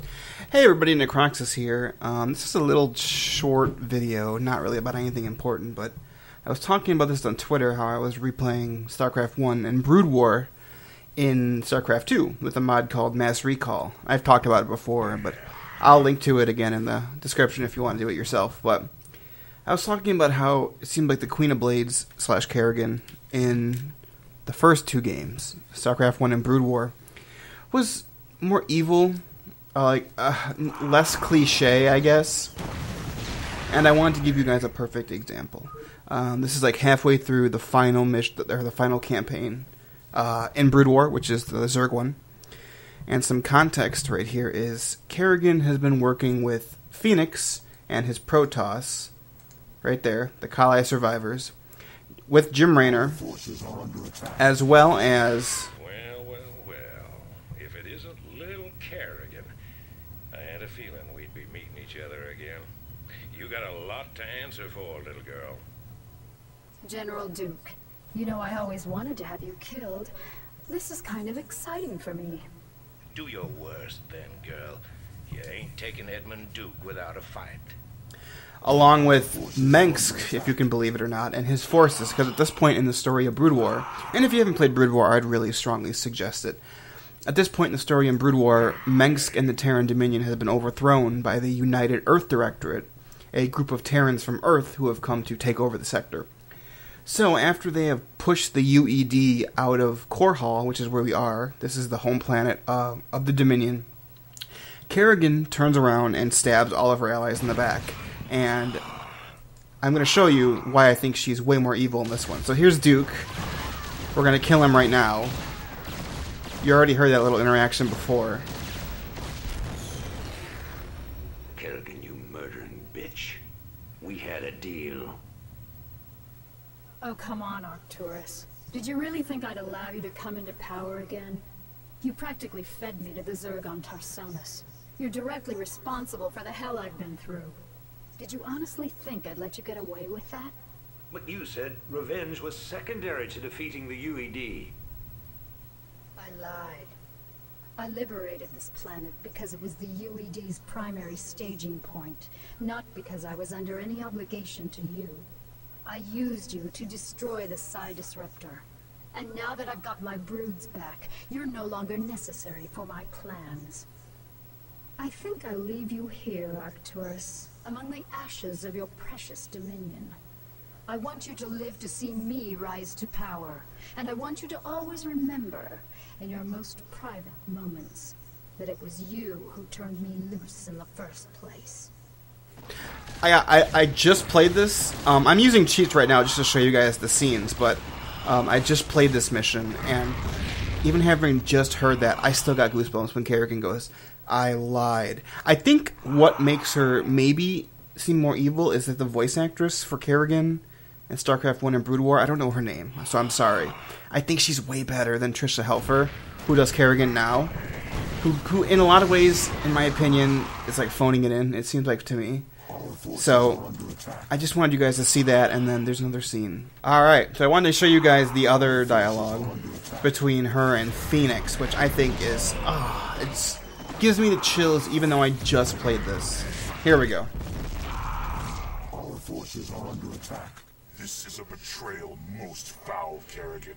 Hey everybody, Necroxis here. This is a little short video, not really about anything important, but I was talking about this on Twitter, how I was replaying Starcraft 1 and Brood War in Starcraft 2 with a mod called Mass Recall. I've talked about it before, but I'll link to it again in the description if you want to do it yourself. But I was talking about how it seemed like the Queen of Blades / Kerrigan in the first two games, Starcraft 1 and Brood War, was more evil, less cliche, I guess. And I wanted to give you guys a perfect example. This is like halfway through the final mission, or the final campaign in Brood War, which is the Zerg one. And some context right here is Kerrigan has been working with Phoenix and his Protoss, right there, the Kali survivors, with Jim Raynor, as well as... Well, if it isn't little Kerrigan. I had a feeling we'd be meeting each other again. You got a lot to answer for, little girl. General Duke, you know I always wanted to have you killed. This is kind of exciting for me. Do your worst then, girl. You ain't taking Edmund Duke without a fight. Along with Mengsk, if you can believe it or not, and his forces, because at this point in the story of Brood War, and if you haven't played Brood War, I'd really strongly suggest it. At this point in the story in Brood War, Mengsk and the Terran Dominion have been overthrown by the United Earth Directorate, a group of Terrans from Earth who have come to take over the sector. So after they have pushed the UED out of Korhal, which is where we are, this is the home planet of the Dominion, Kerrigan turns around and stabs all of her allies in the back. And I'm going to show you why I think she's way more evil in this one. So here's Duke. We're going to kill him right now. You already heard that little interaction before. Kerrigan, you murdering bitch. We had a deal. Oh, come on, Arcturus. Did you really think I'd allow you to come into power again? You practically fed me to the Zerg on Tarsonis. You're directly responsible for the hell I've been through. Did you honestly think I'd let you get away with that? But you said revenge was secondary to defeating the UED. I lied. I liberated this planet because it was the UED's primary staging point, not because I was under any obligation to you. I used you to destroy the Psi Disruptor. And now that I've got my broods back, you're no longer necessary for my plans. I think I'll leave you here, Arcturus, among the ashes of your precious dominion. I want you to live to see me rise to power, and I want you to always remember, in your most private moments, that it was you who turned me loose in the first place. I just played this. I'm using cheats right now just to show you guys the scenes, but I just played this mission, and even having just heard that, I still got goosebumps when Kerrigan goes, I lied. I think what makes her maybe seem more evil is that the voice actress for Kerrigan in StarCraft 1 and Brood War, I don't know her name, so I'm sorry. I think she's way better than Trisha Helfer, who does Kerrigan now, who in a lot of ways, in my opinion, is like phoning it in, it seems like to me. So, I just wanted you guys to see that, and then there's another scene. Alright, so I wanted to show you guys the other dialogue between her and Phoenix, which I think is, it gives me the chills even though I just played this. Here we go. Our forces are under attack. This is a betrayal most foul, Kerrigan.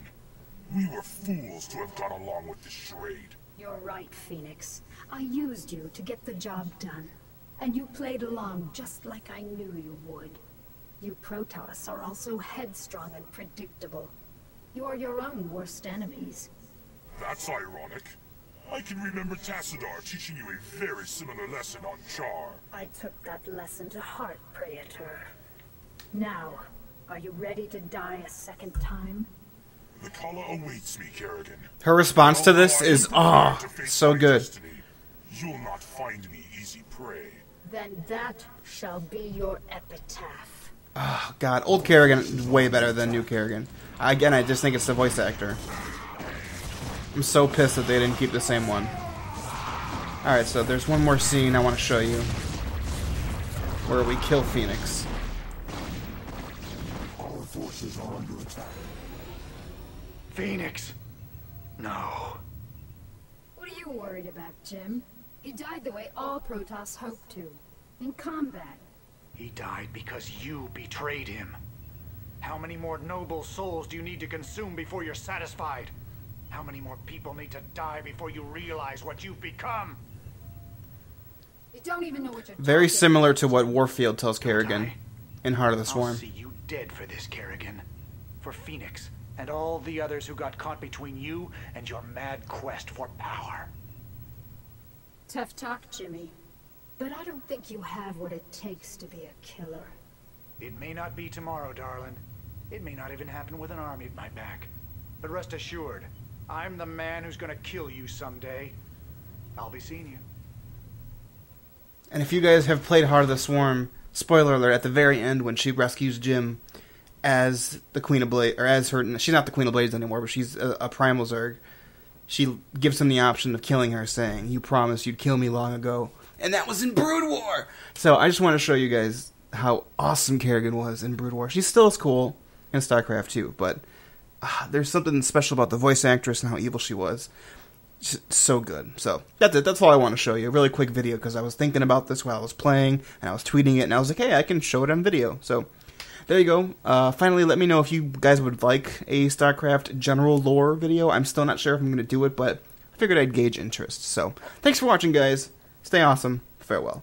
We were fools to have gone along with this charade. You're right, Phoenix. I used you to get the job done. And you played along just like I knew you would. You Protoss are also headstrong and predictable. You're your own worst enemies. That's ironic. I can remember Tassadar teaching you a very similar lesson on Char. I took that lesson to heart, Praetor. Now, are you ready to die a second time? The Kala awaits me, Kerrigan. Her response to this is, so good. Destiny. You'll not find me easy prey. Then that shall be your epitaph. Oh, God. Old Kerrigan is way better than new Kerrigan. Again, I just think it's the voice actor. I'm so pissed that they didn't keep the same one. Alright, so there's one more scene I want to show you. Where we kill Phoenix. Our forces are under attack. Phoenix! No. What are you worried about, Jim? He died the way all Protoss hope to. In combat. He died because you betrayed him. How many more noble souls do you need to consume before you're satisfied? How many more people need to die before you realize what you've become? You don't even know what you're Very talking similar about. to what Warfield tells Kerrigan Die. in Heart of the I'll Swarm. see you dead for this, Kerrigan. For Phoenix and all the others who got caught between you and your mad quest for power. Tough talk, Jimmy. But I don't think you have what it takes to be a killer. It may not be tomorrow, darling. It may not even happen with an army at my back. But rest assured, I'm the man who's gonna kill you someday. I'll be seeing you. And if you guys have played Heart of the Swarm, spoiler alert, at the very end when she rescues Jim as the Queen of Blades, or as her, she's not the Queen of Blades anymore, but she's a Primal Zerg, she gives him the option of killing her, saying, "You promised you'd kill me long ago." And that was in Brood War! So I just want to show you guys how awesome Kerrigan was in Brood War. She's still as cool in StarCraft 2, but there's something special about the voice actress and how evil she was. Just so good. So that's it. That's all I want to show you. A really quick video because I was thinking about this while I was playing and I was tweeting it and I was like, hey, I can show it on video. So there you go. Finally, let me know if you guys would like a StarCraft general lore video. I'm still not sure if I'm going to do it, but I figured I'd gauge interest. So thanks for watching, guys. Stay awesome. Farewell.